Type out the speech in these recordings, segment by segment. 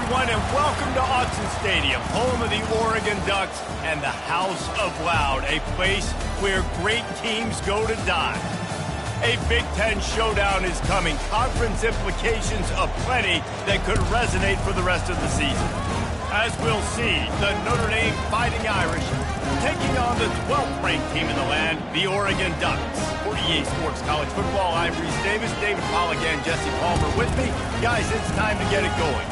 everyone, and welcome to Autzen Stadium, home of the Oregon Ducks and the House of Loud, a place where great teams go to die. A Big Ten showdown is coming, conference implications aplenty that could resonate for the rest of the season. As we'll see, the Notre Dame Fighting Irish taking on the 12th-ranked team in the land, the Oregon Ducks. For EA Sports College Football, I'm Reese Davis, David Pollack, and Jesse Palmer with me. Guys, it's time to get it going.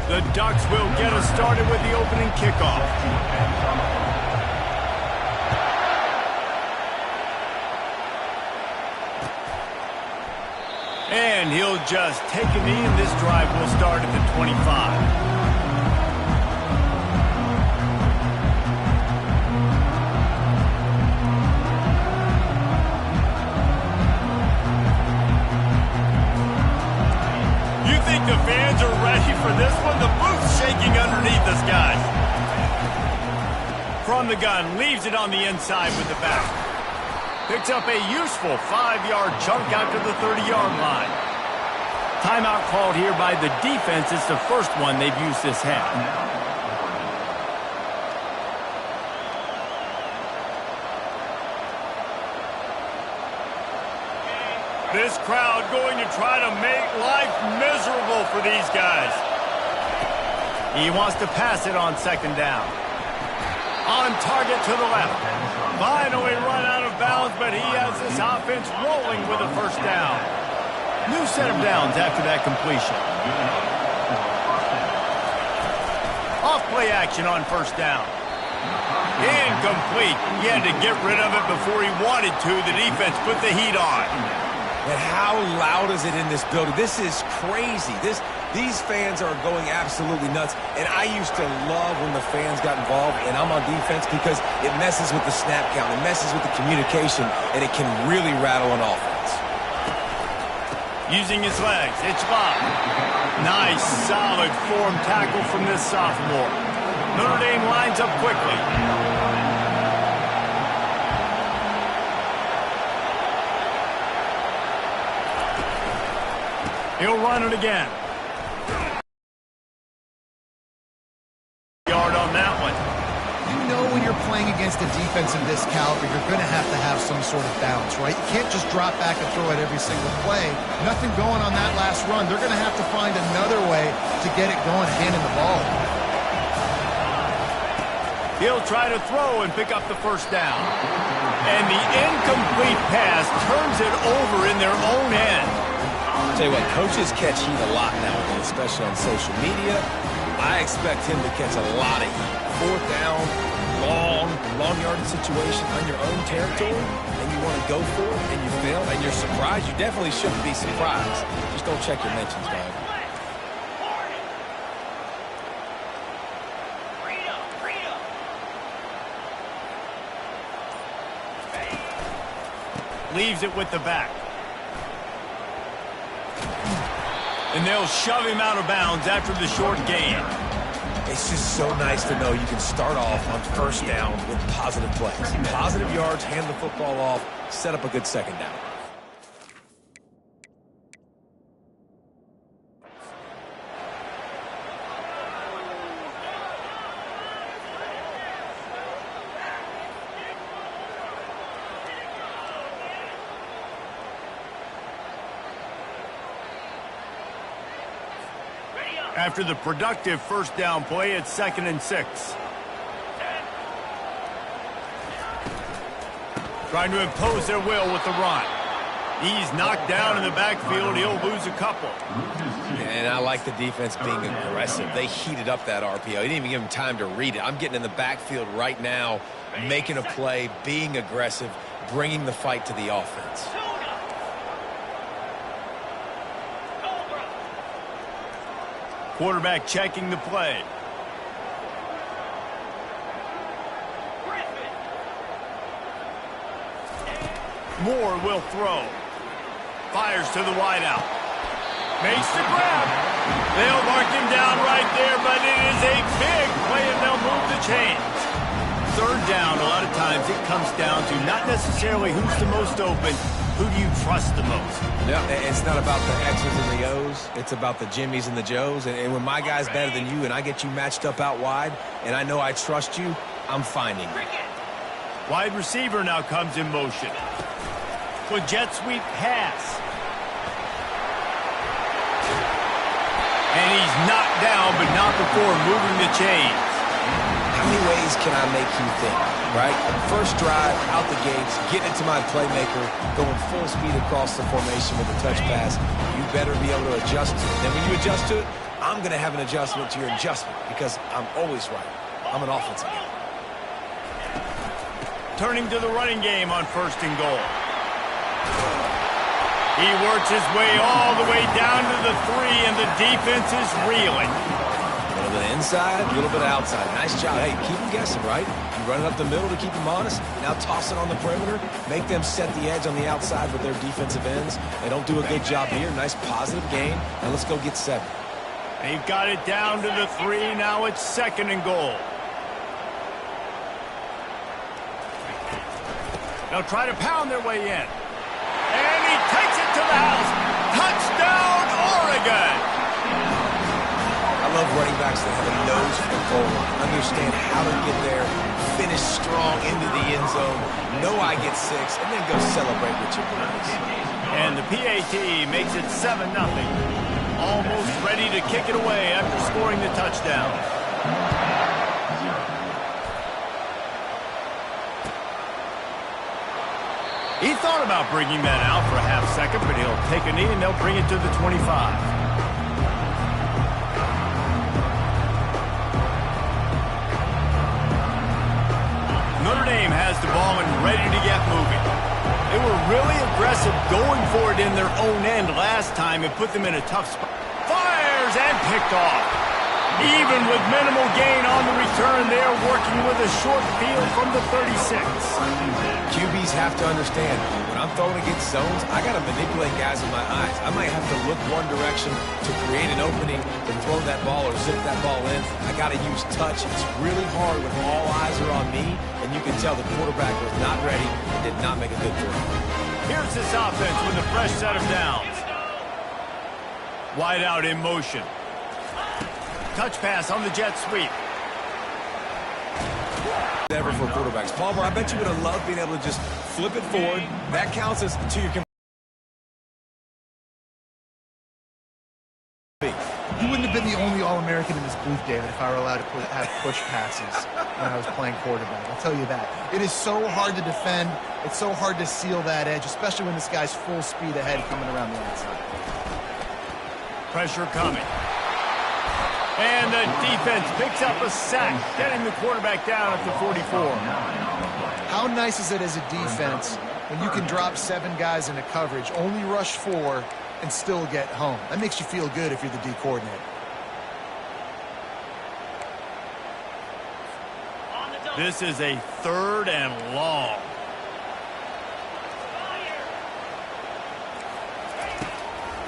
The Ducks will get us started with the opening kickoff. And he'll just take a knee, and this drive will start at the 25. The fans are ready for this one. The booth's shaking underneath us, guys. From the gun, leaves it on the inside with the back. Picks up a useful 5-yard chunk out to the 30-yard line. Timeout called here by the defense. It's the first one they've used this half. This crowd going to try to make life miserable for these guys. He wants to pass it on second down. On target to the left. Finally run out of bounds, but he has this offense rolling with a first down. New set of downs after that completion. Off play action on first down. Incomplete. He had to get rid of it before he wanted to. The defense put the heat on. And how loud is it in this building? This is crazy. These fans are going absolutely nuts. And I used to love when the fans got involved, and I'm on defense because it messes with the snap count. It messes with the communication, and it can really rattle an offense. Using his legs, it's Bob. Nice, solid form tackle from this sophomore. Notre Dame lines up quickly. He'll run it again. Yard on that one. You know when you're playing against a defense of this caliber, you're going to have some sort of balance, right? You can't just drop back and throw it every single play. Nothing going on that last run. They're going to have to find another way to get it going, handing the ball. He'll try to throw and pick up the first down. And the incomplete pass turns it over in their own end. I'll tell you what, coaches catch heat a lot nowadays, especially on social media. I expect him to catch a lot of heat. Fourth down, long yardage situation on your own territory, and you want to go for it, and you fail, and you're surprised. You definitely shouldn't be surprised. Just don't check your mentions, dog. Leaves it with the back. And they'll shove him out of bounds after the short gain. It's just so nice to know you can start off on first down with positive plays. Positive yards, hand the football off, set up a good second down. After the productive first down play, it's 2nd and 6. Trying to impose their will with the run. He's knocked down in the backfield. He'll lose a couple. And I like the defense being aggressive. They heated up that RPO. He didn't even give him time to read it. I'm getting in the backfield right now, making a play, being aggressive, bringing the fight to the offense. Quarterback checking the play. Moore will throw. Fires to the wideout. Makes the grab. They'll mark him down right there, but it is a big play, and they'll move the chains. Third down, a lot of times it comes down to not necessarily who's the most open, who do you trust the most? Yeah, it's not about the X's and the O's. It's about the Jimmies and the Joes. And when my guy's better than you and I get you matched up out wide and I know I trust you, I'm finding you. Wide receiver now comes in motion. With jet sweep pass. And he's knocked down, but not before moving the chains. How many ways can I make you think, right? First drive, out the gates, getting into my playmaker, going full speed across the formation with a touch pass. You better be able to adjust to it. Then when you adjust to it, I'm going to have an adjustment to your adjustment because I'm always right. I'm an offensive guy. Turning to the running game on 1st and goal. He works his way all the way down to the 3, and the defense is reeling. A little bit of inside, a little bit of outside. Nice job. Hey, keep them guessing, right? You run it up the middle to keep them honest. Now toss it on the perimeter. Make them set the edge on the outside with their defensive ends. They don't do a good job here. Nice positive gain. Now let's go get 7. They've got it down to the 3. Now it's 2nd and goal. They'll try to pound their way in. And he takes it to the house. Touchdown, Oregon! I love running backs that have a nose for the goal line. Understand how to get there, finish strong into the end zone, know I get 6, and then go celebrate with your boys. And the PAT makes it 7-0. Almost ready to kick it away after scoring the touchdown. He thought about bringing that out for a half second, but he'll take a knee and they'll bring it to the 25. Notre Dame has the ball and ready to get moving. They were really aggressive going for it in their own end last time and put them in a tough spot. Fires and picked off. Even with minimal gain on the return, they're working with a short field from the 36. QBs have to understand, when I'm throwing against zones, I got to manipulate guys with my eyes. I might have to look one direction to create an opening to throw that ball or zip that ball in. I got to use touch. It's really hard when all eyes are on me, and you can tell the quarterback was not ready and did not make a good throw. Here's this offense with a fresh set of downs. Wide out in motion. Touch pass on the jet sweep. Never for quarterbacks. Palmer, I bet you would have loved being able to just flip it forward. That counts as to your. You wouldn't have been the only All-American in this booth, David, if I were allowed to have push passes when I was playing quarterback. I'll tell you that. It is so hard to defend. It's so hard to seal that edge, especially when this guy's full speed ahead coming around the outside. Pressure coming. And the defense picks up a sack, getting the quarterback down at the 44. How nice is it as a defense when you can drop 7 guys into coverage, only rush 4, and still get home? That makes you feel good if you're the D coordinator. This is a 3rd and long.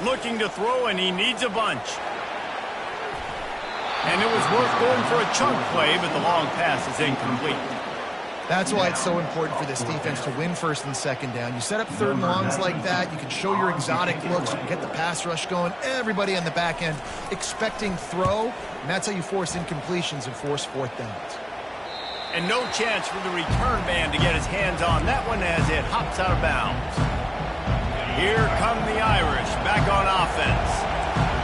Looking to throw, and he needs a bunch. And it was worth going for a chunk play, but the long pass is incomplete. That's why it's so important for this defense to win 1st and 2nd down. You set up 3rd and longs like that, you can show your exotic looks, you can get the pass rush going, everybody on the back end expecting throw, and that's how you force incompletions and force 4th downs. And no chance for the return man to get his hands on that one as it hops out of bounds. Here come the Irish back on offense.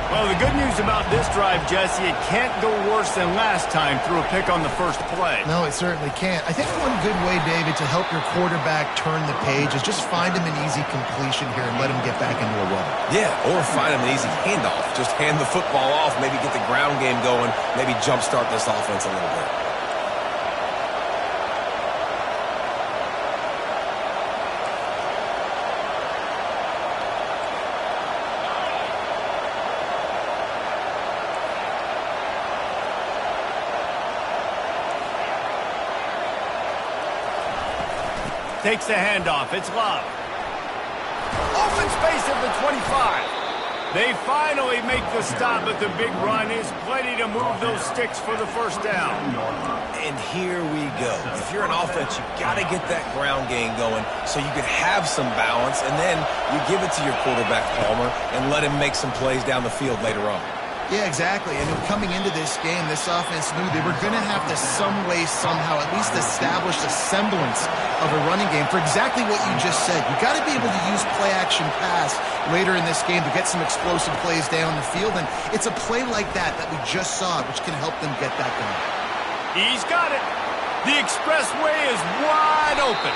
Well, the good news about this drive, Jesse, it can't go worse than last time through a pick on the first play. No, it certainly can't. I think one good way, David, to help your quarterback turn the page is just find him an easy completion here and let him get back into a run. Yeah, or find him an easy handoff. Just hand the football off, maybe get the ground game going, maybe jumpstart this offense a little bit. Takes the handoff. It's Love. Open space at the 25. They finally make the stop, but the big run is plenty to move those sticks for the first down. And here we go. If you're an offense, you've got to get that ground game going so you can have some balance, and then you give it to your quarterback, Palmer, and let him make some plays down the field later on. Yeah, exactly. And coming into this game, this offense knew they were going to have to some way, somehow, at least establish a semblance of a running game for exactly what you just said. You got to be able to use play-action pass later in this game to get some explosive plays down the field. And it's a play like that we just saw, which can help them get that going. He's got it. The expressway is wide open.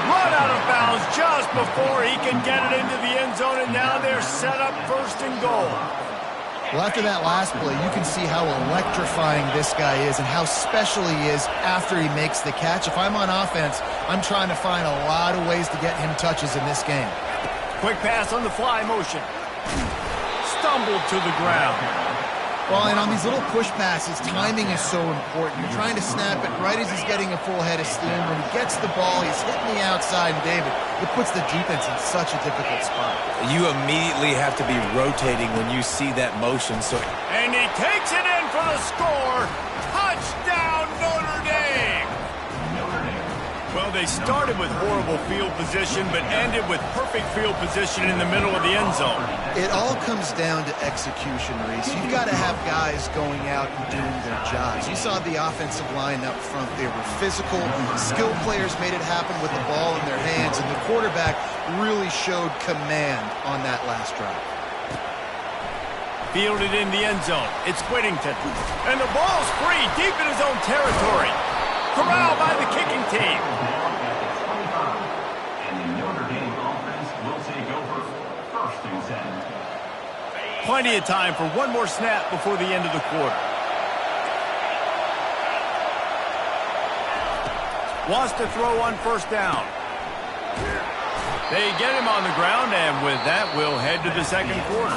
Run out of bounds just before he can get it into the end zone, and now they're set up first and goal. Well, after that last play, you can see how electrifying this guy is and how special he is after he makes the catch. If I'm on offense, I'm trying to find a lot of ways to get him touches in this game. Quick pass on the fly motion. Stumbled to the ground. Well, and on these little push passes, timing is so important. You're trying to snap it right as he's getting a full head of steam. When he gets the ball, he's hitting the outside, and David, it puts the defense in such a difficult spot. You immediately have to be rotating when you see that motion. And he takes it in for the score. Touchdown, Notre Dame! Well, they started with horrible field position, but ended with perfect field position in the middle of the end zone. It all comes down to execution, Reese. You've got to have guys going out and doing their jobs. You saw the offensive line up front. They were physical. Skilled players made it happen with the ball in their hands, and the quarterback really showed command on that last drive. Fielded in the end zone. It's Whittington. And the ball's free deep in his own territory. Corralled by the kicking team. And the Notre Dame offense will take over first and 10. Plenty of time for one more snap before the end of the quarter. Wants to throw on first down. They get him on the ground, and with that, we'll head to the second quarter.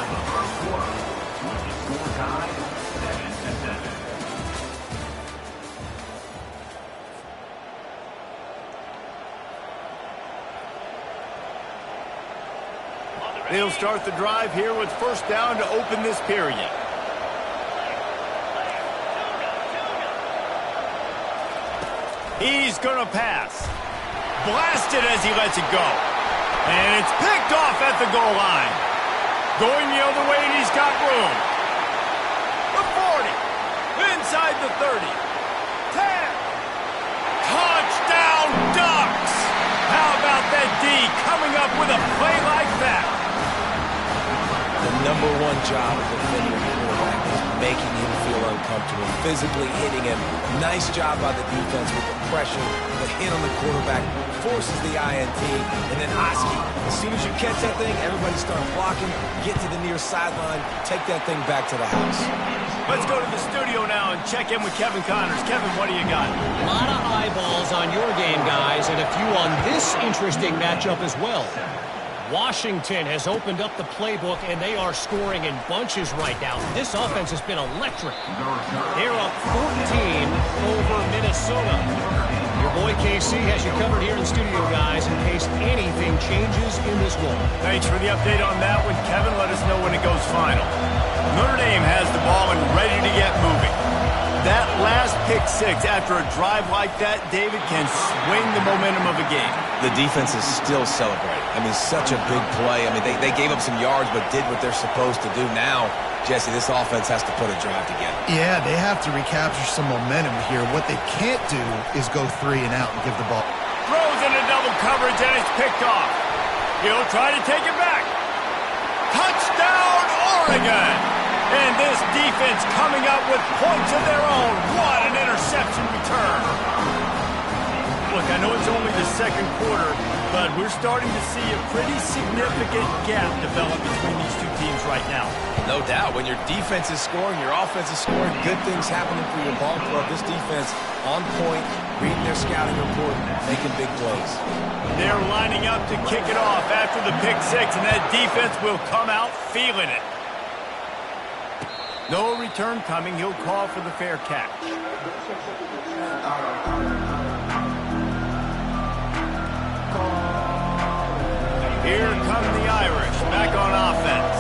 They'll start the drive here with first down to open this period. He's going to pass. Blasted as he lets it go. And it's picked off at the goal line. Going the other way, and he's got room. The 40. Inside the 30. 10. Touchdown, Ducks! How about that D coming up with a play like that? The number one job of the defender quarterback is making him feel uncomfortable, physically hitting him. Nice job by the defense with the pressure, the hit on the quarterback, forces the INT, and then Oski, as soon as you catch that thing, everybody start blocking, get to the near sideline, take that thing back to the house. Let's go to the studio now and check in with Kevin Connors. Kevin, what do you got? A lot of eyeballs on your game, guys, and a few on this interesting matchup as well. Washington has opened up the playbook, and they are scoring in bunches right now. This offense has been electric. They're up 14 over Minnesota. Your boy KC has you covered here in studio, guys, in case anything changes in this one. Thanks for the update on that one, Kevin. Let us know when it goes final. Notre Dame has the ball and ready to get moving. That last pick six after a drive like that, David, can swing the momentum of a game. The defense is still celebrating. I mean, such a big play. I mean, they gave up some yards but did what they're supposed to do. Now, Jesse, this offense has to put a drive together. Yeah, they have to recapture some momentum here. What they can't do is go 3 and out and give the ball. Throws into double coverage, and it's picked off. He'll try to take it back. Touchdown, Oregon! And this defense coming up with points of their own. What an interception return. Look, I know it's only the second quarter, but we're starting to see a pretty significant gap develop between these two teams right now. No doubt. When your defense is scoring, your offense is scoring, good things happening for your ball club. This defense on point, reading their scouting report, making big plays. They're lining up to kick it off after the pick six, and that defense will come out feeling it. No return coming. He'll call for the fair catch. Here come the Irish. back on offense.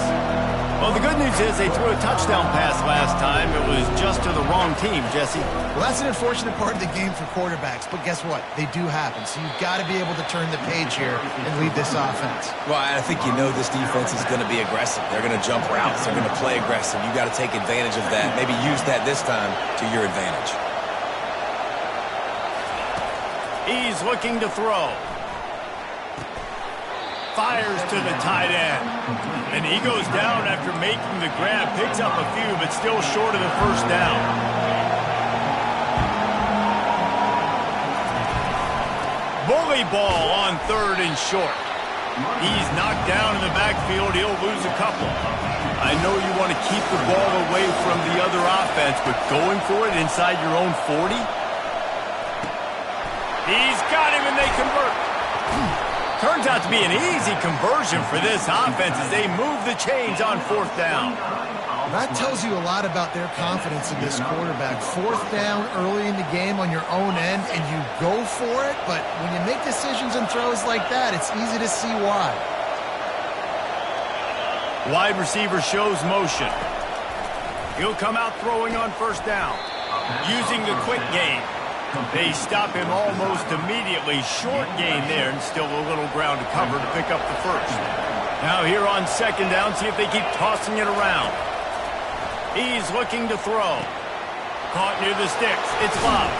Well, the good news is they threw a touchdown pass last time. It was just to the wrong team, Jesse. Well, that's an unfortunate part of the game for quarterbacks, but guess what? They do happen, so you've got to be able to turn the page here and lead this offense. Well, I think you know this defense is going to be aggressive. They're going to jump routes. They're going to play aggressive. You've got to take advantage of that. Maybe use that this time to your advantage. He's looking to throw. Fires to the tight end. And he goes down after making the grab. Picks up a few, but still short of the first down. Bully ball on 3rd and short. He's knocked down in the backfield. He'll lose a couple. I know you want to keep the ball away from the other offense, but going for it inside your own 40? He's got him, and they convert. Turns out to be an easy conversion for this offense as they move the chains on 4th down. That tells you a lot about their confidence in this quarterback. 4th down early in the game on your own end, and you go for it, but when you make decisions and throws like that, it's easy to see why. Wide receiver shows motion. He'll come out throwing on 1st down, using the quick game. They stop him almost immediately. Short gain there, and still a little ground to cover to pick up the first. Now here on 2nd down, see if they keep tossing it around. He's looking to throw. Caught near the sticks. It's Love.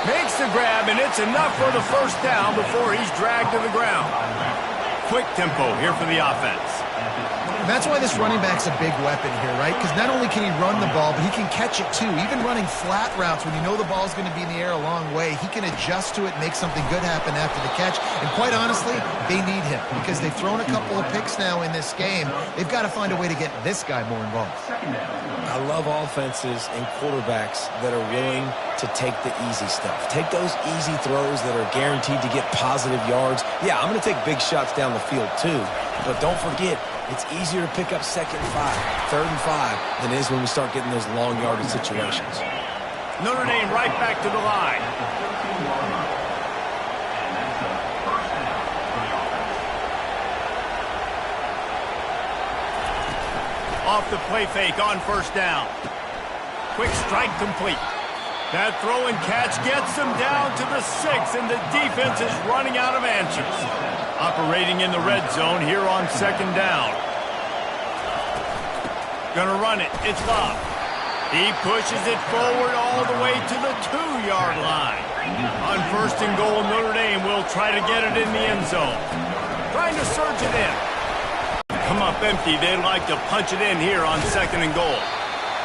Makes the grab, and it's enough for the first down before he's dragged to the ground. Quick tempo here for the offense. And that's why this running back's a big weapon here, right? Because not only can he run the ball, but he can catch it too. Even running flat routes when you know the ball's going to be in the air a long way, he can adjust to it, make something good happen after the catch. And quite honestly, they need him because they've thrown a couple of picks now in this game. They've got to find a way to get this guy more involved. I love offenses and quarterbacks that are willing to take the easy stuff. Take those easy throws that are guaranteed to get positive yards. Yeah, I'm going to take big shots down the field too, but don't forget, it's easier to pick up 2nd and 5, 3rd and 5 than it is when we start getting those long yardage situations. Notre Dame right back to the line. Off the play fake on 1st down. Quick strike complete. That throw and catch gets them down to the 6, and the defense is running out of answers. Operating in the red zone here on 2nd down. Gonna run it. It's Love. He pushes it forward all the way to the 2-yard line. On 1st and goal, Notre Dame will try to get it in the end zone. Trying to surge it in. Come up empty. They'd like to punch it in here on 2nd and goal.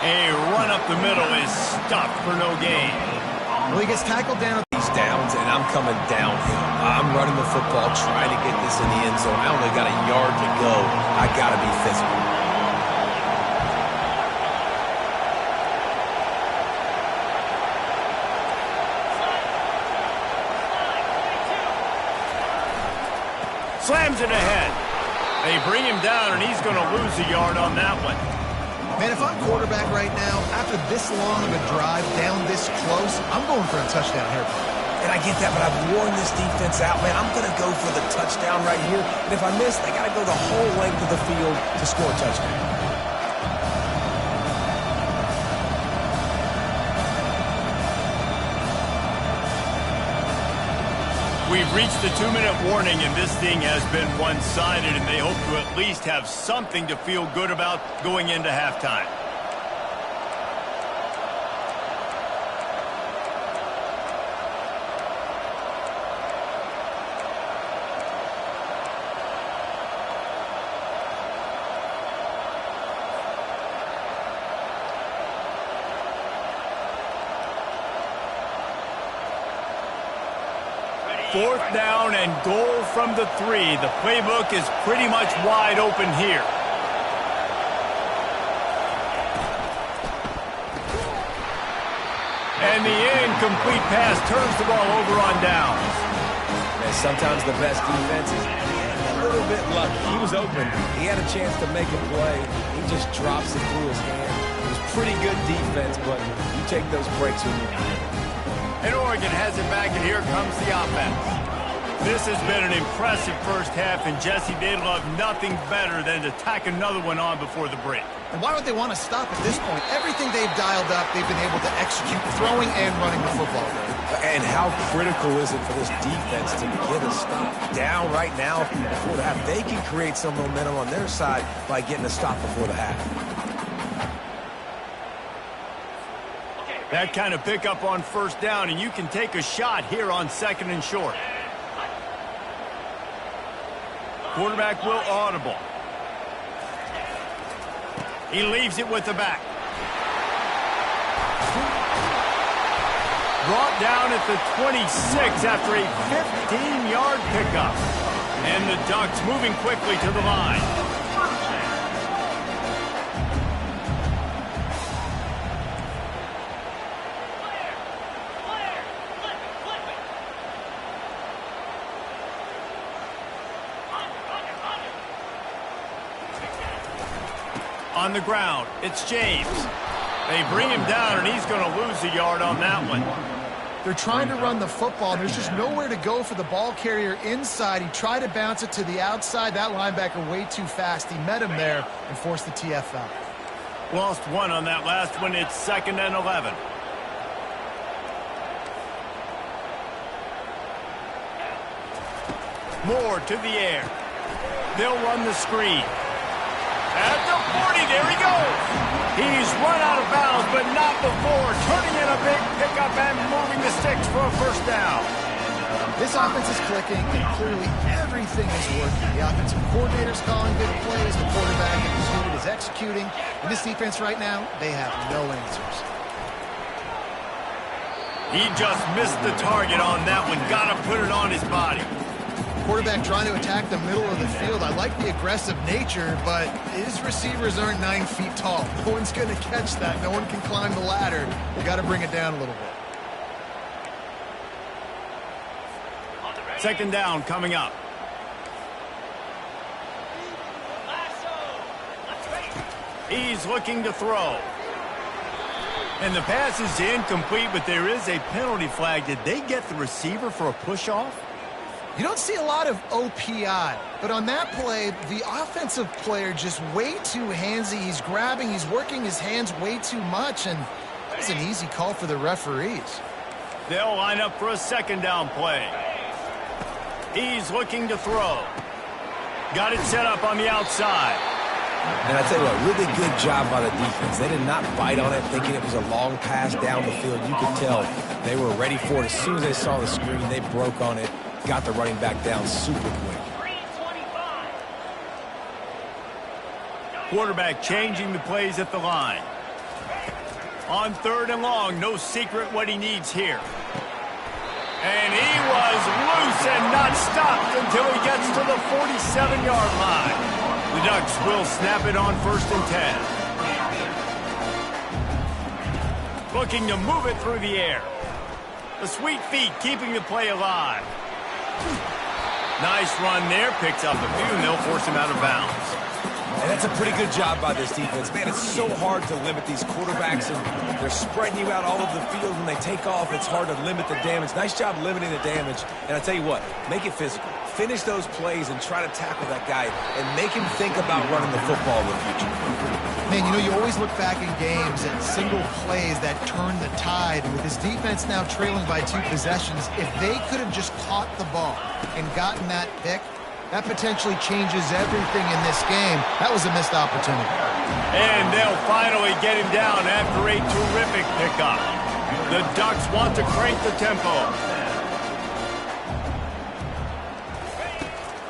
A run up the middle is stopped for no gain. Well, he gets tackled down at These downs, and I'm coming downhill. I'm running the football, trying to get this in the end zone. I only got a yard to go. I got to be physical. Slams it ahead. They bring him down, and he's going to lose a yard on that one. Man, if I'm quarterback right now, after this long of a drive, down this close, I'm going for a touchdown here. And I get that, but I've worn this defense out, man. I'm going to go for the touchdown right here. And if I miss, they got to go the whole length of the field to score a touchdown. We've reached the 2-minute warning, and this thing has been one-sided, and they hope to at least have something to feel good about going into halftime. Fourth down and goal from the 3. The playbook is pretty much wide open here. And the incomplete pass turns the ball over on downs. And sometimes the best defense is a little bit lucky. He was open. He had a chance to make a play. He just drops it through his hand. It was pretty good defense, but you take those breaks when you can. And Oregon has it back, and here comes the offense. This has been an impressive first half, and Jesse, they'd love nothing better than to tack another one on before the break. And why would they want to stop at this point? Everything they've dialed up, they've been able to execute, throwing and running the football. And how critical is it for this defense to get a stop down right now before the half? They can create some momentum on their side by getting a stop before the half. That kind of pickup on first down, and you can take a shot here on 2nd and short. Quarterback will audible. He leaves it with the back. Brought down at the 26 after a 15-yard pickup. And the Ducks moving quickly to the line. On the ground, it's James. They bring him down, and he's going to lose a yard on that one. They're trying to run the football. There's just nowhere to go for the ball carrier inside. He tried to bounce it to the outside. That linebacker way too fast. He met him there and forced the TFL. Lost one on that last one. It's 2nd and 11. Moore to the air. They'll run the screen. At the 40, there he goes. He's run out of bounds, but not before turning in a big pickup and moving the sticks for a first down. This offense is clicking, and clearly everything is working. The offensive coordinator's calling good plays. The quarterback in this unit is executing. In this defense right now, they have no answers. He just missed the target on that one. Got to put it on his body. Quarterback trying to attack the middle of the field. I like the aggressive nature, but his receivers aren't 9 feet tall. No one's going to catch that. No one can climb the ladder. You got to bring it down a little bit. 2nd down coming up. He's looking to throw. And the pass is incomplete, but there is a penalty flag. Did they get the receiver for a push-off? You don't see a lot of OPI, but on that play, the offensive player just way too handsy. He's grabbing, he's working his hands way too much, and that's an easy call for the referees. They'll line up for a 2nd down play. He's looking to throw. Got it set up on the outside. And I tell you what, really good job by the defense. They did not bite on it thinking it was a long pass down the field. You could tell they were ready for it. As soon as they saw the screen, they broke on it. Got the running back down super quick. Quarterback changing the plays at the line. On 3rd and long, no secret what he needs here. And he was loose and not stopped until he gets to the 47-yard line. The Ducks will snap it on 1st and 10. Looking to move it through the air. The sweet feet keeping the play alive. Nice run there. Picks up a few, and they'll force him out of bounds. And that's a pretty good job by this defense. Man, it's so hard to limit these quarterbacks, and they're spreading you out all over the field. When they take off, it's hard to limit the damage. Nice job limiting the damage. And I tell you what, make it physical. Finish those plays and try to tackle that guy and make him think about running the football in the future. Man, you know, you always look back in games at single plays that turn the tide. With this defense now trailing by 2 possessions, if they could have just caught the ball and gotten that pick, that potentially changes everything in this game. That was a missed opportunity. And they'll finally get him down after a terrific pickup. The Ducks want to crank the tempo.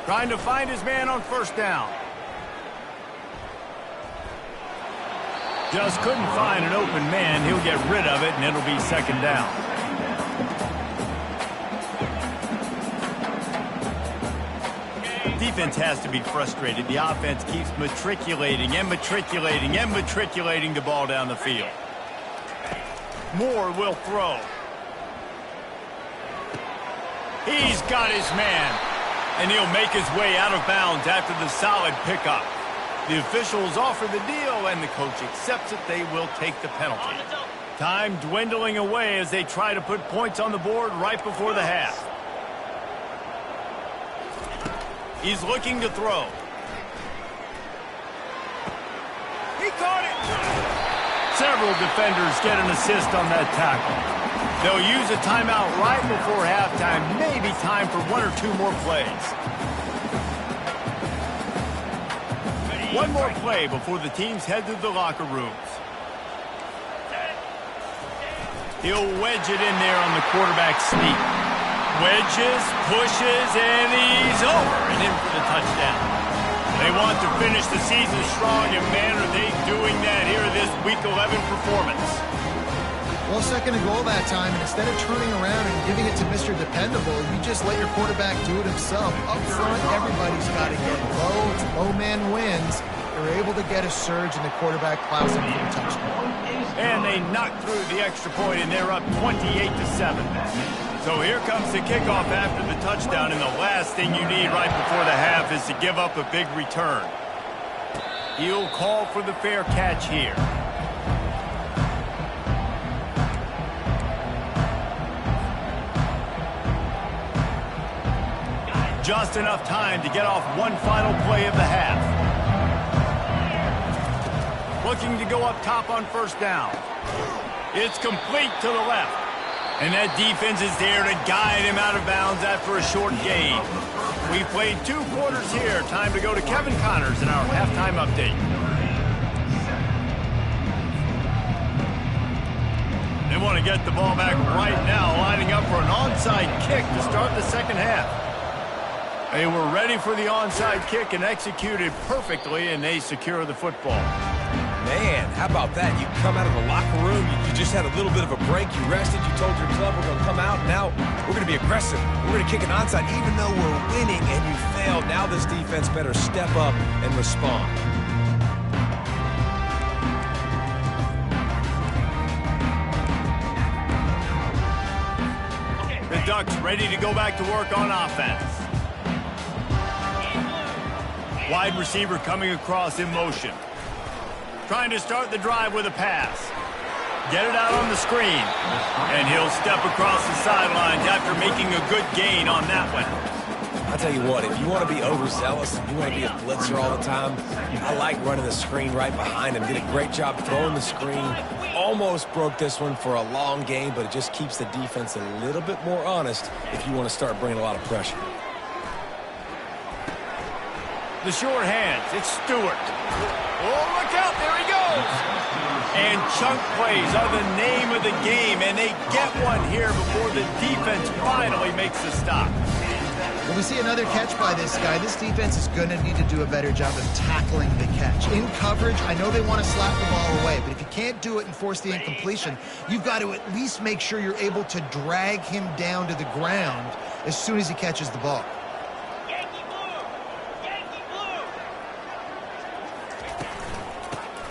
Trying to find his man on 1st down. Just couldn't find an open man. He'll get rid of it, and it'll be 2nd down. Defense has to be frustrated. The offense keeps matriculating and matriculating and matriculating the ball down the field. Moore will throw. He's got his man. And he'll make his way out of bounds after the solid pickup. The officials offer the deal, and the coach accepts it. They will take the penalty. Time dwindling away as they try to put points on the board right before the half. He's looking to throw. He caught it! Several defenders get an assist on that tackle. They'll use a timeout right before halftime, maybe time for 1 or 2 more plays. One more play before the teams head to the locker rooms. He'll wedge it in there on the quarterback sneak. Wedges, pushes, and he's over and in for the touchdown. They want to finish the season strong, and man, are they doing that here this Week 11 performance. Well, second and goal that time, and instead of turning around and giving it to Mr. Dependable, you just let your quarterback do it himself. Up front, everybody's got to get low. It's low man wins. They're able to get a surge, and the quarterback plows in for the touchdown. And they knock through the extra point, and they're up 28-7. So here comes the kickoff after the touchdown, and the last thing you need right before the half is to give up a big return. He'll call for the fair catch here. Just enough time to get off one final play of the half. Looking to go up top on first down. It's complete to the left. And that defense is there to guide him out of bounds after a short gain. We played 2 quarters here. Time to go to Kevin Connors in our halftime update. They want to get the ball back right now, lining up for an onside kick to start the second half. They were ready for the onside kick and executed perfectly, and they secure the football. Man, how about that? You come out of the locker room, you just had a little bit of a break, you rested, you told your club we're going to come out, now we're going to be aggressive. We're going to kick an onside even though we're winning and you failed. Now this defense better step up and respond. The Ducks ready to go back to work on offense. Wide receiver coming across in motion. Trying to start the drive with a pass. Get it out on the screen. And he'll step across the sidelines after making a good gain on that one. I'll tell you what, if you want to be overzealous, if you want to be a blitzer all the time, I like running the screen right behind him. Did a great job throwing the screen. Almost broke this one for a long game, but it just keeps the defense a little bit more honest if you want to start bringing a lot of pressure. The short hands, it's Stewart. Oh, look out, there he goes. And chunk plays are the name of the game, and they get one here before the defense finally makes the stop. When we see another catch by this guy, this defense is going to need to do a better job of tackling the catch. In coverage, I know they want to slap the ball away, but if you can't do it and force the incompletion, you've got to at least make sure you're able to drag him down to the ground as soon as he catches the ball.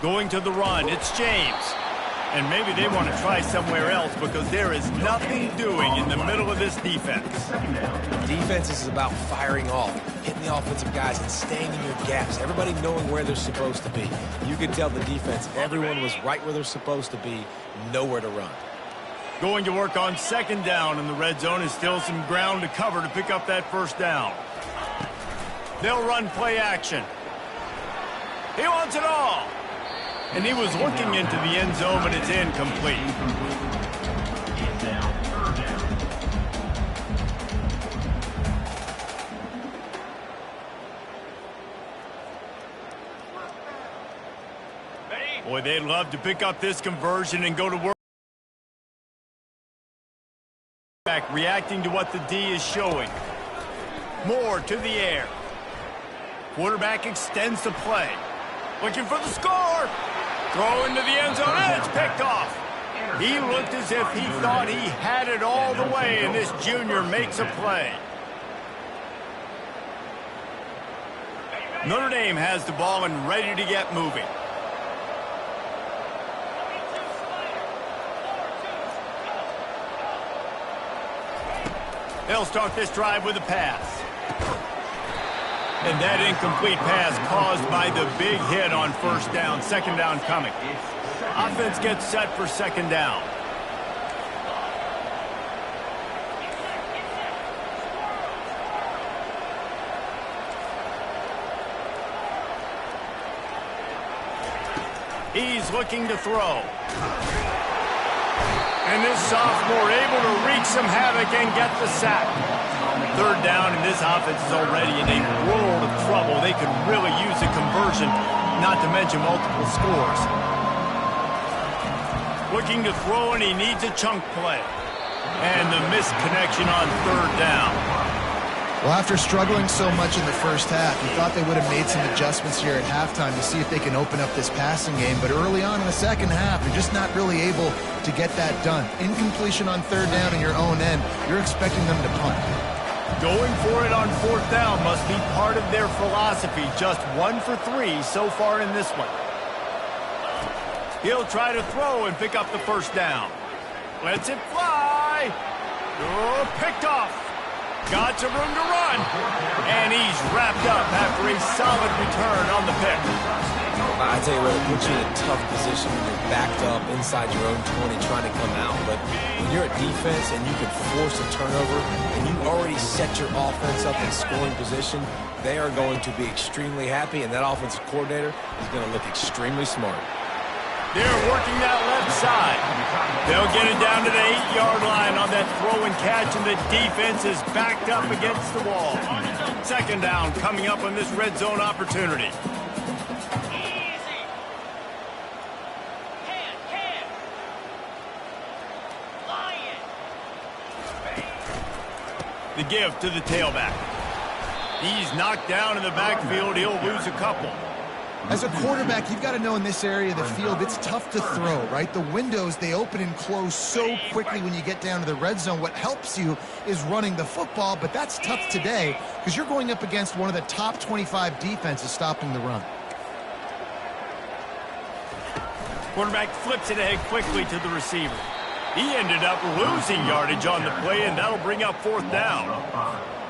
Going to the run, it's James. And maybe they want to try somewhere else because there is nothing doing in the middle of this defense. Defense is about firing off, hitting the offensive guys and staying in your gaps. Everybody knowing where they're supposed to be. You can tell the defense, everyone was right where they're supposed to be, nowhere to run. Going to work on second down, and the red zone is still some ground to cover to pick up that first down. They'll run play action. He wants it all. And he was looking into the end zone, but it's incomplete. Boy, they'd love to pick up this conversion and go to work. Back, reacting to what the D is showing. More to the air. Quarterback extends the play. Looking for the score. Throw into the end zone, and it's picked off. He looked as if he thought he had it all the way, and this junior makes a play. Notre Dame has the ball and ready to get moving. They'll start this drive with a pass. And that incomplete pass caused by the big hit on first down. Second down coming. Offense gets set for second down. He's looking to throw. And this sophomore able to wreak some havoc and get the sack. Third down, and this offense is already in a world of trouble. They could really use a conversion, not to mention multiple scores. Looking to throw, and he needs a chunk play. And the missed connection on third down. Well, after struggling so much in the first half, you thought they would have made some adjustments here at halftime to see if they can open up this passing game. But early on in the second half, they're just not really able to get that done. Incompletion on third down in your own end, you're expecting them to punt. Going for it on fourth down must be part of their philosophy. Just 1 for 3 so far in this one. He'll try to throw and pick up the first down. Lets it fly. Oh, picked off. Got some room to run. And he's wrapped up after a solid return on the pick. I tell you what, it puts you in a tough position when you're backed up inside your own 20 trying to come out. But when you're at defense and you can force a turnover and you already set your offense up in scoring position, they are going to be extremely happy, and that offensive coordinator is going to look extremely smart. They're working that left side. They'll get it down to the 8-yard line on that throw and catch, and the defense is backed up against the wall. Second down coming up on this red zone opportunity. The give to the tailback. He's knocked down in the backfield. He'll lose a couple. As a quarterback, you've got to know in this area of the field, it's tough to throw, right? The windows, they open and close so quickly when you get down to the red zone. What helps you is running the football, but that's tough today because you're going up against one of the top 25 defenses stopping the run. Quarterback flips it ahead quickly to the receiver. He ended up losing yardage on the play, and that'll bring up fourth down.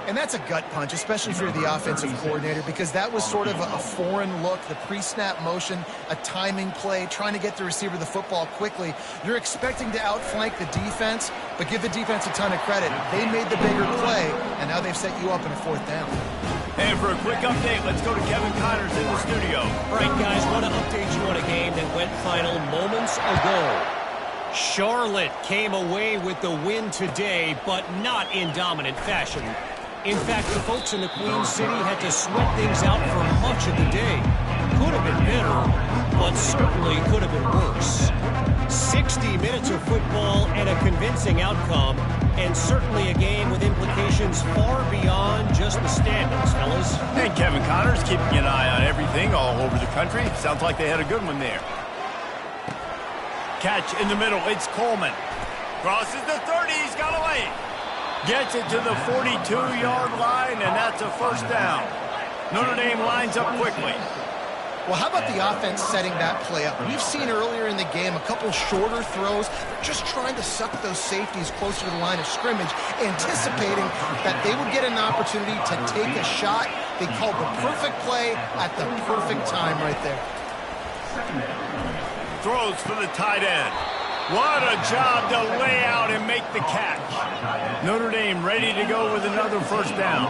And that's a gut punch, especially if you're the offensive coordinator, because that was sort of a foreign look, the pre-snap motion, a timing play, trying to get the receiver the football quickly. You're expecting to outflank the defense, but give the defense a ton of credit. They made the bigger play, and now they've set you up in a fourth down. And for a quick update, let's go to Kevin Connors in the studio. All right, guys, want to update you on a game that went final moments ago. Charlotte came away with the win today, but not in dominant fashion. In fact, the folks in the Queen City had to sweat things out for much of the day. Could have been better, but certainly could have been worse. 60 minutes of football and a convincing outcome, and certainly a game with implications far beyond just the standings, fellas. And Kevin Connors keeping an eye on everything all over the country. Sounds like they had a good one there. Catch in the middle, it's Coleman. Crosses the 30, he's got away. Gets it to the 42-yard line, and that's a first down. Notre Dame lines up quickly. Well, how about the offense setting that play up? We've seen earlier in the game a couple shorter throws. They're just trying to suck those safeties closer to the line of scrimmage, anticipating that they would get an opportunity to take a shot. They called the perfect play at the perfect time right there. Throws for the tight end. What a job to lay out and make the catch. Notre Dame ready to go with another first down.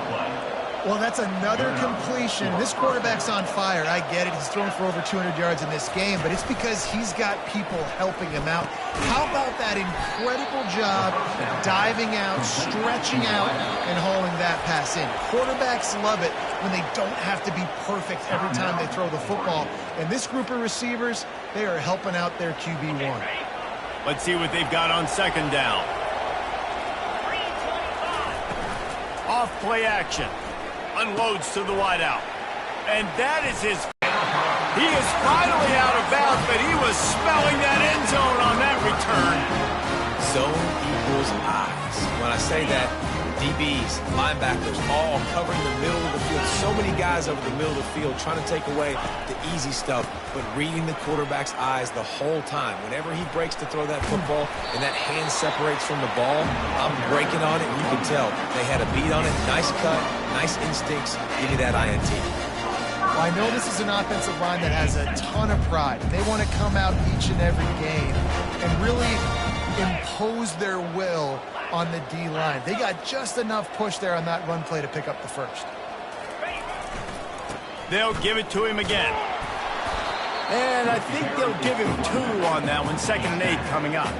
Well, that's another completion. This quarterback's on fire. I get it. He's thrown for over 200 yards in this game, but it's because he's got people helping him out. How about that incredible job diving out, stretching out, and hauling that pass in? Quarterbacks love it when they don't have to be perfect every time they throw the football. And this group of receivers, they are helping out their QB1. Let's see what they've got on second down. Off play action. Unloads to the wideout. And that is his... He is finally out of bounds, but he was smelling that end zone on that return. Zone equals eyes. When I say that, DBs, linebackers, all covering the middle of the field. So many guys over the middle of the field trying to take away the easy stuff, but reading the quarterback's eyes the whole time. Whenever he breaks to throw that football and that hand separates from the ball, I'm breaking on it, and you can tell they had a beat on it. Nice cut, nice instincts, give you that INT. Well, I know this is an offensive line that has a ton of pride. They want to come out each and every game and really impose their will on the D-line. They got just enough push there on that run play to pick up the first. They'll give it to him again. And I think they'll give him 2 on that one, 2nd and 8 coming up.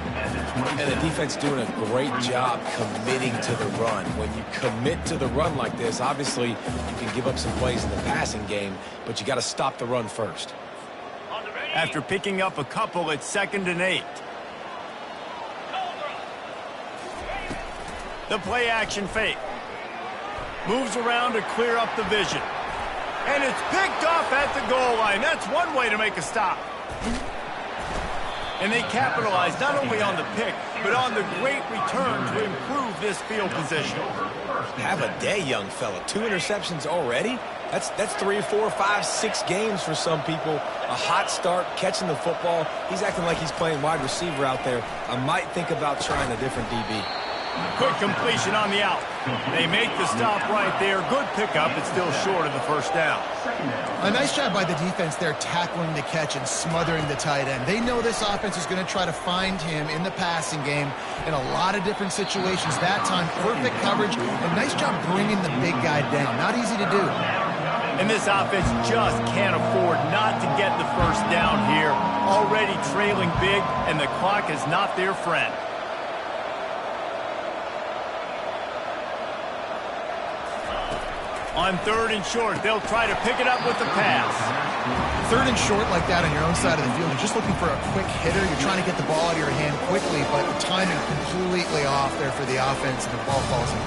And the defense doing a great job committing to the run. When you commit to the run like this, obviously you can give up some plays in the passing game, but you got to stop the run first. After picking up a couple, it's 2nd and 8. The play action fake. Moves around to clear up the vision. And it's picked off at the goal line. That's one way to make a stop. And they capitalize not only on the pick, but on the great return to improve this field position. Have a day, young fella. 2 interceptions already? That's 3, 4, 5, 6 games for some people. A hot start, catching the football. He's acting like he's playing wide receiver out there. I might think about trying a different DB. Quick completion on the out. They make the stop right there. Good pickup, but still short of the first down. A nice job by the defense there tackling the catch and smothering the tight end. They know this offense is going to try to find him in the passing game in a lot of different situations. That time, perfect coverage, and nice job bringing the big guy down. Not easy to do. And this offense just can't afford not to get the first down here. Already trailing big, and the clock is not their friend. On 3rd and short, they'll try to pick it up with the pass. 3rd and short like that on your own side of the field, you're just looking for a quick hitter. You're trying to get the ball out of your hand quickly, but the timing completely off there for the offense, and the ball falls in.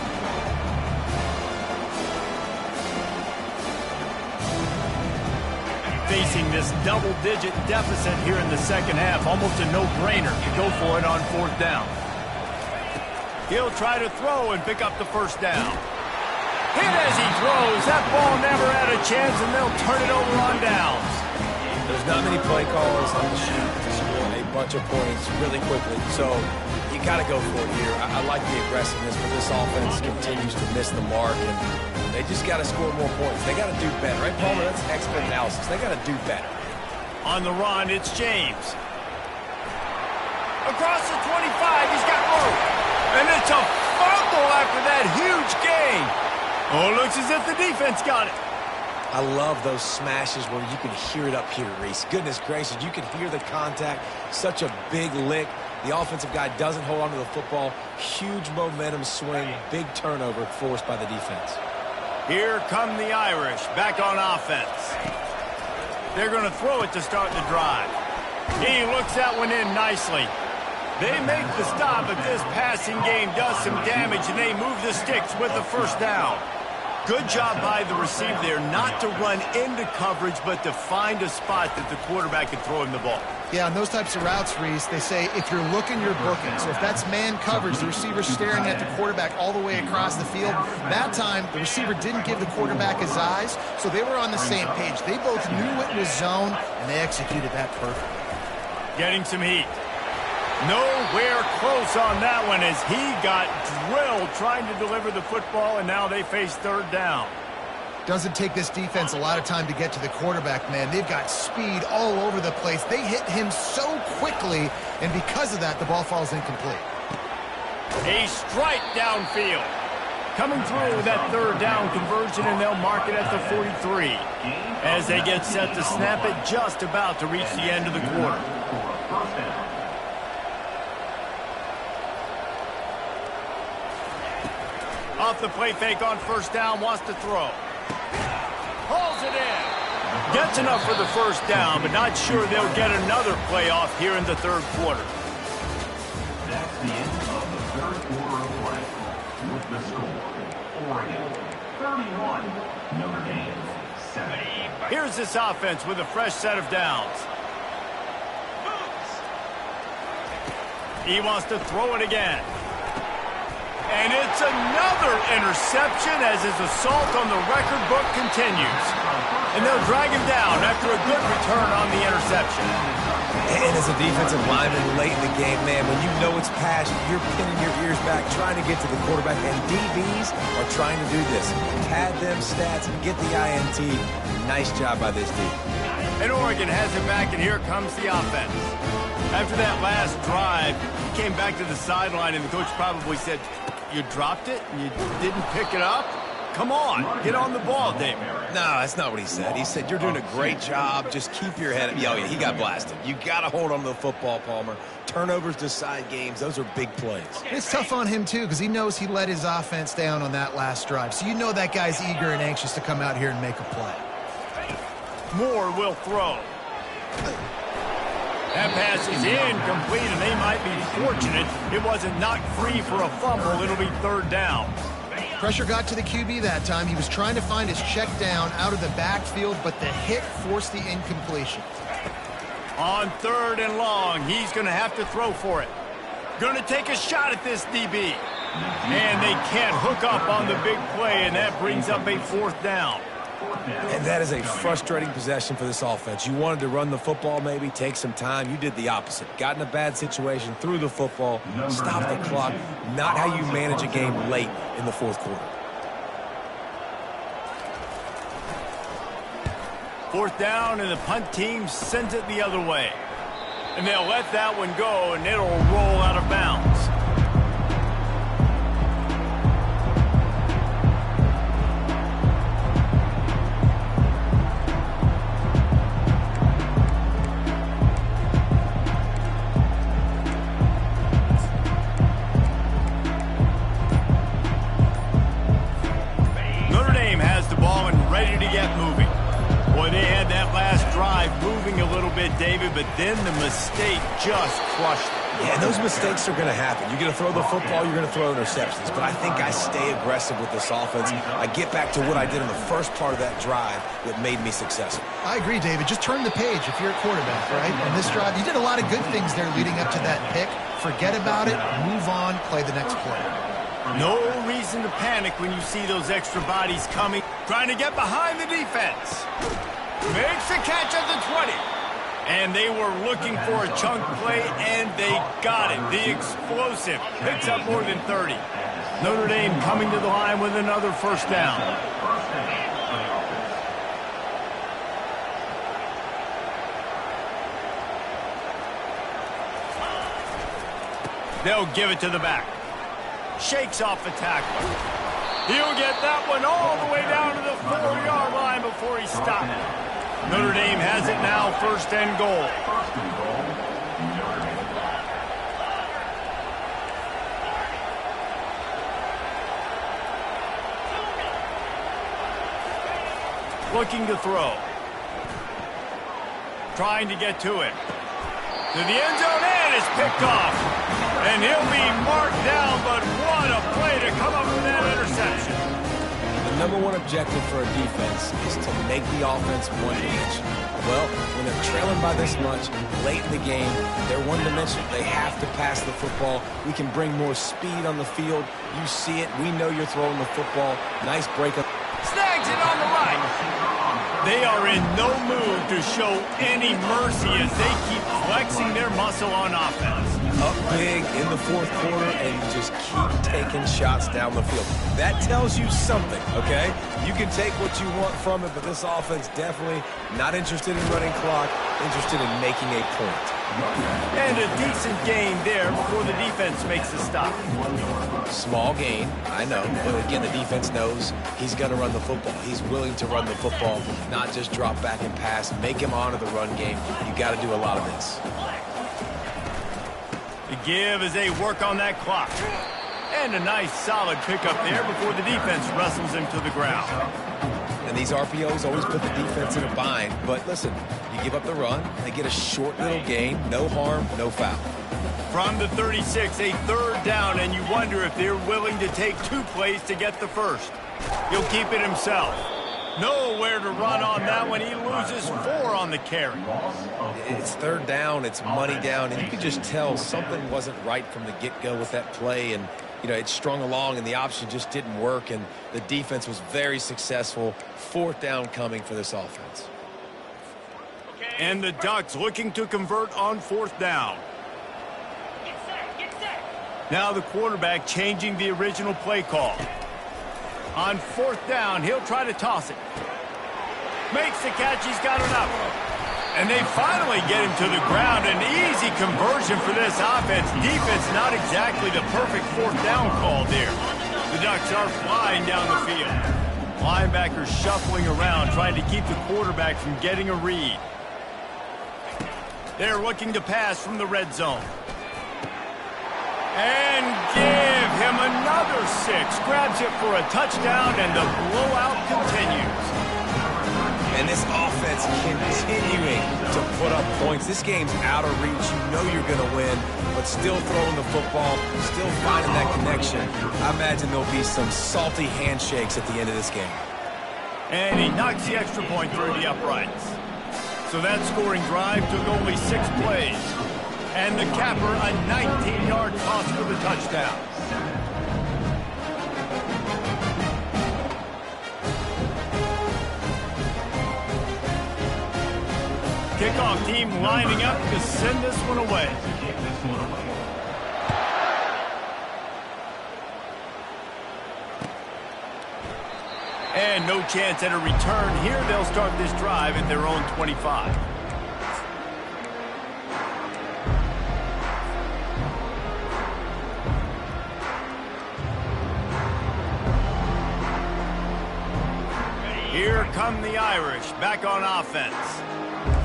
Facing this double-digit deficit here in the second half, almost a no-brainer to go for it on 4th down. He'll try to throw and pick up the first down. Hit as he throws. That ball never had a chance, and they'll turn it over on downs. There's not many play calls on the sheet to score a bunch of points really quickly, so you got to go for it here. I like the aggressiveness, but this offense continues to miss the mark, and they just got to score more points. They got to do better, right, Palmer? That's expert analysis. They got to do better. On the run, it's James. Across the 25, he's got room. And it's a fumble after that huge gain. Oh, it looks as if the defense got it. I love those smashes where you can hear it up here, Reese. Goodness gracious, you can hear the contact. Such a big lick. The offensive guy doesn't hold on to the football. Huge momentum swing, big turnover forced by the defense. Here come the Irish, back on offense. They're going to throw it to start the drive. He looks that one in nicely. They make the stop, but this passing game does some damage, and they move the sticks with the first down. Good job by the receiver there, not to run into coverage, but to find a spot that the quarterback can throw him the ball. Yeah, on those types of routes, Reese, they say if you're looking, you're booking. So if that's man coverage, the receiver's staring at the quarterback all the way across the field. That time, the receiver didn't give the quarterback his eyes, so they were on the same page. They both knew it was zone, and they executed that perfectly. Getting some heat. Nowhere close on that one as he got drilled trying to deliver the football, and now they face 3rd down. Doesn't take this defense a lot of time to get to the quarterback, man. They've got speed all over the place. They hit him so quickly, and because of that, the ball falls incomplete. A strike downfield. Coming through with that 3rd down conversion, and they'll mark it at the 43. As they get set to snap it, just about to reach the end of the quarter. Off the play fake on 1st down, wants to throw. Hauls it in. Gets enough for the first down, but not sure they'll get another play off here in the 3rd quarter. That's the end of the 3rd quarter of play. With the score, Oregon 31, Notre Dame 7. Here's this offense with a fresh set of downs. He wants to throw it again. And it's another interception as his assault on the record book continues. And they'll drag him down after a good return on the interception. And as a defensive lineman late in the game, man, when you know it's passed, you're pinning your ears back, trying to get to the quarterback. And DBs are trying to do this. Pad them stats and get the INT. Nice job by this D. And Oregon has it back, and here comes the offense. After that last drive, he came back to the sideline, and the coach probably said, "You dropped it and you didn't pick it up? Come on, get on the ball, David." No, that's not what he said. He said, you're doing a great job. Just keep your head up. Oh, yeah, he got blasted. You got to hold on to the football, Palmer. Turnovers decide games. Those are big plays. It's tough on him, too, because he knows he let his offense down on that last drive. So you know that guy's eager and anxious to come out here and make a play. Moore will throw. That pass is incomplete, and they might be fortunate it wasn't knocked free for a fumble. It'll be third down. Pressure got to the QB that time. He was trying to find his check down out of the backfield, but the hit forced the incompletion. On third and long, he's going to have to throw for it. Going to take a shot at this DB. And they can't hook up on the big play, and that brings up a fourth down. And that is a frustrating possession for this offense. You wanted to run the football, maybe take some time. You did the opposite. Got in a bad situation, threw the football, stopped the clock. Not how you manage a game late in the fourth quarter. Fourth down, and the punt team sends it the other way. And they'll let that one go, and it'll roll out of bounds. Notre Dame has the ball and ready to get moving. Boy, they had that last drive moving a little bit, David, but then the mistake just crushed it. Yeah, and those mistakes are going to happen. You're going to throw the football, you're going to throw interceptions. But I think I stay aggressive with this offense. I get back to what I did in the first part of that drive that made me successful. I agree, David. Just turn the page if you're a quarterback, right? On this drive, you did a lot of good things there leading up to that pick. Forget about it, move on, play the next play. No reason to panic when you see those extra bodies coming. Trying to get behind the defense. Makes the catch at the 20. And they were looking for a chunk play, and they got it. The explosive picks up more than 30. Notre Dame coming to the line with another first down. They'll give it to the back. Shakes off the tackle. He'll get that one all the way down to the 4-yard line before he stopped. Notre Dame has it now, first and goal. Looking to throw. Trying to get to it. To the end zone, and it's picked off. And he'll be marked down, but what a play to come up with that interception. The number one objective for a defense is to make the offense one-dimensional. Well, when they're trailing by this much, late in the game, they're one-dimensional. They have to pass the football. We can bring more speed on the field. You see it. We know you're throwing the football. Nice break up. Snags it on the right. They are in no mood to show any mercy as they keep flexing their muscle on offense. Up big in the fourth quarter, and you just keep taking shots down the field. That tells you something, okay? You can take what you want from it, but this offense definitely not interested in running clock, interested in making a point. And a decent gain there before the defense makes the stop. Small gain, I know. But again, the defense knows he's going to run the football. He's willing to run the football, not just drop back and pass. Make him honor the run game. You got to do a lot of this. The give as they work on that clock. And a nice solid pickup there before the defense wrestles him to the ground. And these RPOs always put the defense in a bind. But listen, you give up the run, they get a short little gain, no harm, no foul. From the 36, a third down, and you wonder if they're willing to take two plays to get the first. He'll keep it himself. Nowhere to run on that one. He loses 4 on the carry. It's third down, it's money down, and you can just tell something wasn't right from the get-go with that play, and you know, it strung along and the option just didn't work, and the defense was very successful. Fourth down coming for this offense. And the Ducks looking to convert on fourth down. Now the quarterback changing the original play call. On fourth down, he'll try to toss it. Makes the catch, he's got enough. And they finally get him to the ground. An easy conversion for this offense. Defense not exactly the perfect fourth down call there. The Ducks are flying down the field. Linebackers shuffling around, trying to keep the quarterback from getting a read. They're looking to pass from the red zone. And give him another 6. Grabs it for a touchdown, and the blowout continues. And this offense continuing to put up points. This game's out of reach. You know you're going to win, but still throwing the football, still finding that connection. I imagine there'll be some salty handshakes at the end of this game. And he knocks the extra point through the uprights. So that scoring drive took only 6 plays. And the capper, a 19-yard toss for the touchdown. Kickoff team lining up to send this one away. And no chance at a return here. They'll start this drive at their own 25. Here come the Irish, back on offense.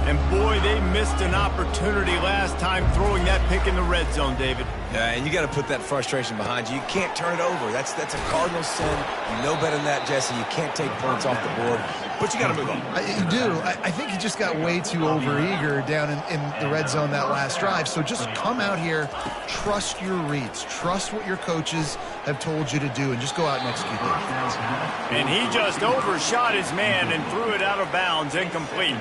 And boy, they missed an opportunity last time throwing that pick in the red zone, David. Yeah, and you got to put that frustration behind you. You can't turn it over. That's a cardinal sin. You know better than that, Jesse. You can't take points off the board, but you got to move on. You do. I think he just got way too overeager down in the red zone that last drive. So just come out here, trust your reads, trust what your coaches have told you to do, and just go out and execute that. And he just overshot his man and threw it out of bounds, incomplete.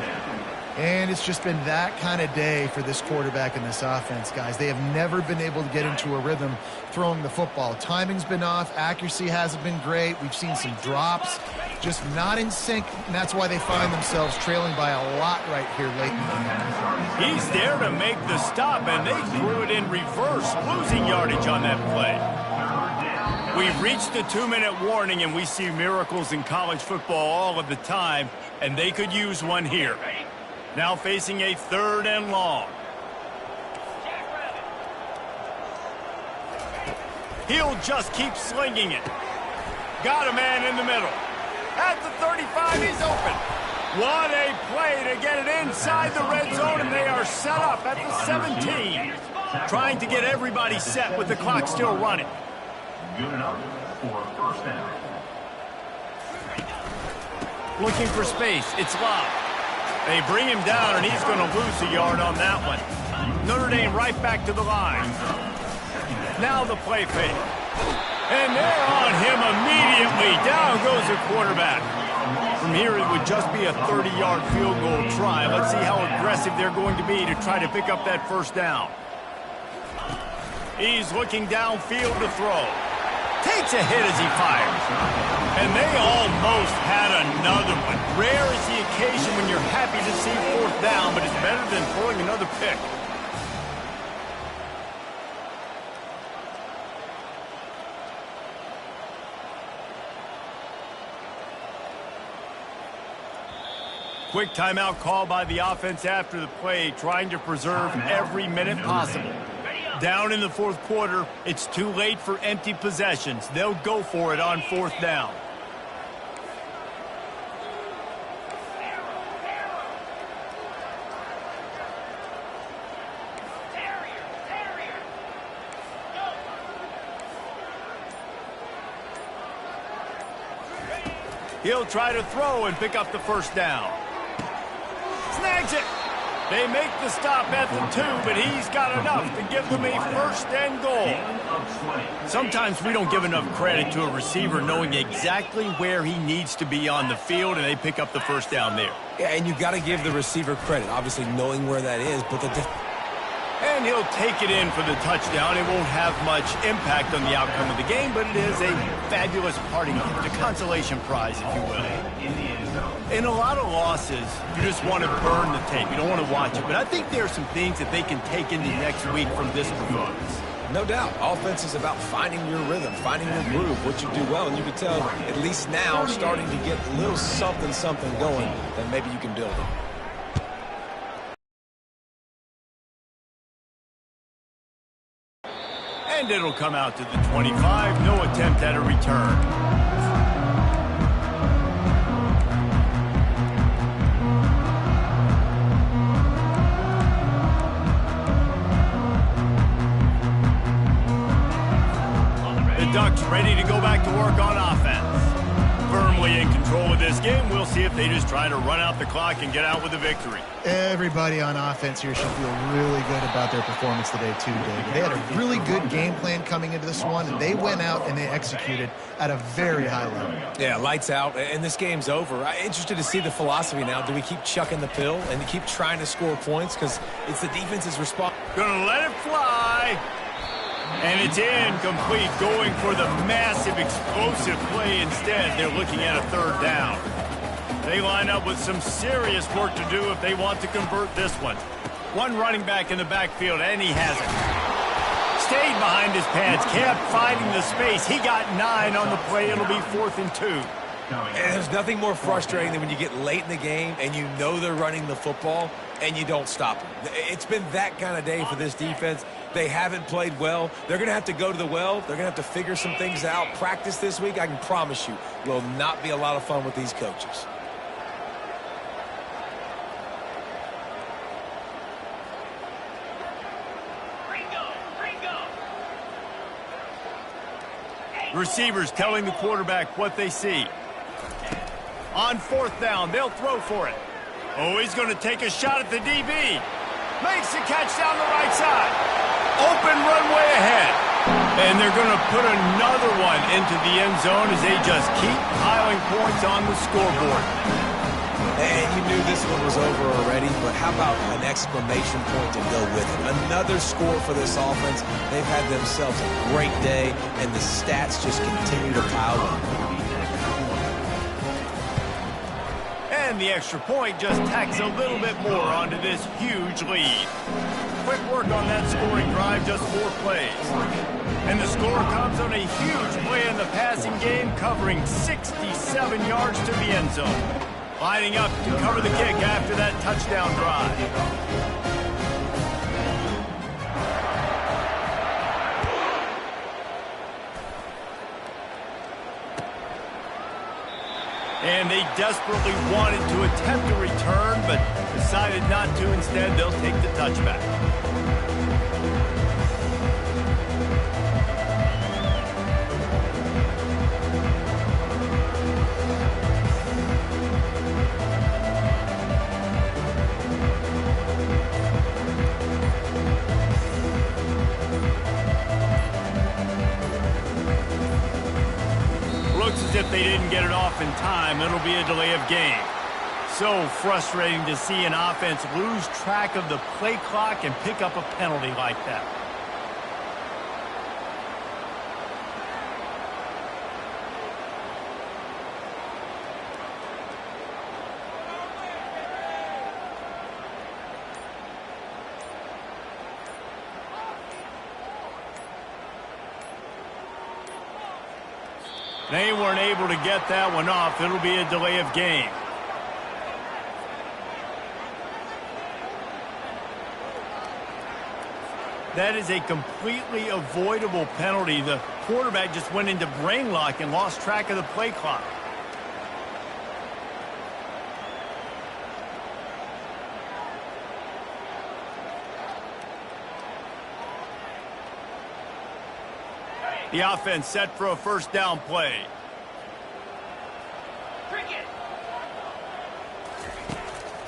And it's just been that kind of day for this quarterback and this offense, guys. They have never been able to get into a rhythm throwing the football. Timing's been off. Accuracy hasn't been great. We've seen some drops, just not in sync, and that's why they find themselves trailing by a lot right here late in the game. He's there to make the stop, and they threw it in reverse, losing yardage on that play. We've reached the 2-minute warning, and we see miracles in college football all of the time, and they could use one here. Now facing a 3rd and long. He'll just keep slinging it. Got a man in the middle. At the 35, he's open. What a play to get it inside the red zone, and they are set up at the 17. Trying to get everybody set with the clock still running. Good enough for a first down. Looking for space. It's Love. They bring him down, and he's going to lose a yard on that one. Notre Dame right back to the line. Now the play fake. And they're on him immediately. Down goes the quarterback. From here, it would just be a 30-yard field goal try. Let's see how aggressive they're going to be to try to pick up that first down. He's looking downfield to throw. Takes a hit as he fires. And they almost had another one. Rare is the occasion when you're happy to see 4th down, but it's better than throwing another pick. Quick timeout call by the offense after the play, trying to preserve every minute possible. Down in the 4th quarter, it's too late for empty possessions. They'll go for it on 4th down. He'll try to throw and pick up the first down. Snags it. They make the stop at the 2, but he's got enough to give them a 1st and goal. Sometimes we don't give enough credit to a receiver knowing exactly where he needs to be on the field, and they pick up the 1st down there. Yeah, and you got to give the receiver credit, obviously knowing where that is, but and he'll take it in for the touchdown. It won't have much impact on the outcome of the game, but it is a fabulous parting gift, a consolation prize, if you will. In a lot of losses, you just want to burn the tape. You don't want to watch it. But I think there are some things that they can take into next week from this performance. No doubt. Offense is about finding your rhythm, finding your groove, what you do well. And you can tell, at least now, starting to get a little something going that maybe you can build on. And it'll come out to the 25. No attempt at a return. Ducks ready to go back to work on offense. Firmly in control of this game. We'll see if they just try to run out the clock and get out with a victory. Everybody on offense here should feel really good about their performance today too, David. They had a really good game plan coming into this one, and they went out and they executed at a very high level. Yeah, lights out, and this game's over. I'm interested to see the philosophy now. Do we keep chucking the pill and keep trying to score points? Because it's the defense's response. Gonna let it fly. And it's incomplete, going for the massive explosive play instead. They're looking at a third down. They line up with some serious work to do if they want to convert this one. One running back in the backfield, and he has it. Stayed behind his pads, kept finding the space. He got 9 on the play. It'll be 4th and 2. And there's nothing more frustrating than when you get late in the game and you know they're running the football and you don't stop them. It's been that kind of day for this defense. They haven't played well. They're going to have to go to the well. They're going to have to figure some things out. Practice this week, I can promise you, will not be a lot of fun with these coaches. Receivers telling the quarterback what they see. On 4th down, they'll throw for it. Oh, he's going to take a shot at the DB. Makes the catch down the right side. Open runway ahead. And they're going to put another one into the end zone as they just keep piling points on the scoreboard. And you knew this one was over already, but how about an exclamation point to go with it? Another score for this offense. They've had themselves a great day, and the stats just continue to pile up. And the extra point just tacks a little bit more onto this huge lead. Quick work on that scoring drive, just 4 plays. And the score comes on a huge play in the passing game, covering 67 yards to the end zone. Lining up to cover the kick after that touchdown drive. And they desperately wanted to attempt a return, but decided not to. Instead, they'll take the touchback. As if they didn't get it off in time, it'll be a delay of game. So frustrating to see an offense lose track of the play clock and pick up a penalty like that. They weren't able to get that one off. It'll be a delay of game. That is a completely avoidable penalty. The quarterback just went into brain lock and lost track of the play clock. The offense set for a first down play.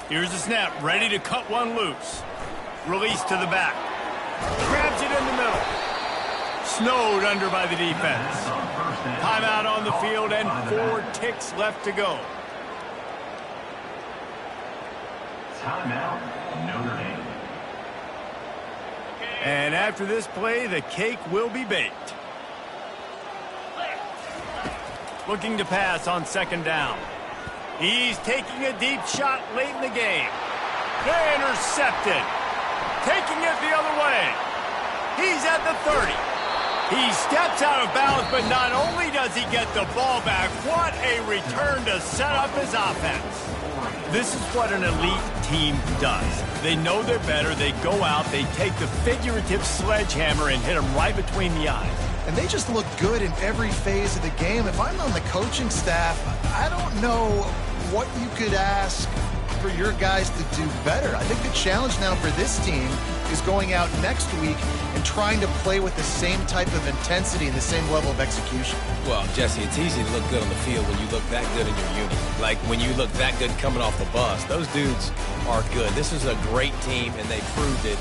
Here's the snap, ready to cut one loose. Release to the back. Grabs it in the middle. Snowed under by the defense. Timeout on the field and 4 ticks left to go. Timeout, Notre Dame. And after this play, the cake will be baked. Looking to pass on 2nd down. He's taking a deep shot late in the game. Intercepted. Taking it the other way. He's at the 30. He steps out of bounds, but not only does he get the ball back, what a return to set up his offense. This is what an elite team does. They know they're better. They go out. They take the figurative sledgehammer and hit him right between the eyes. And they just look good in every phase of the game. If I'm on the coaching staff, I don't know what you could ask for your guys to do better. I think the challenge now for this team is going out next week and and trying to play with the same type of intensity and the same level of execution. Well, Jesse, it's easy to look good on the field when you look that good in your unit. Like when you look that good coming off the bus. Those dudes are good. This is a great team, and they proved it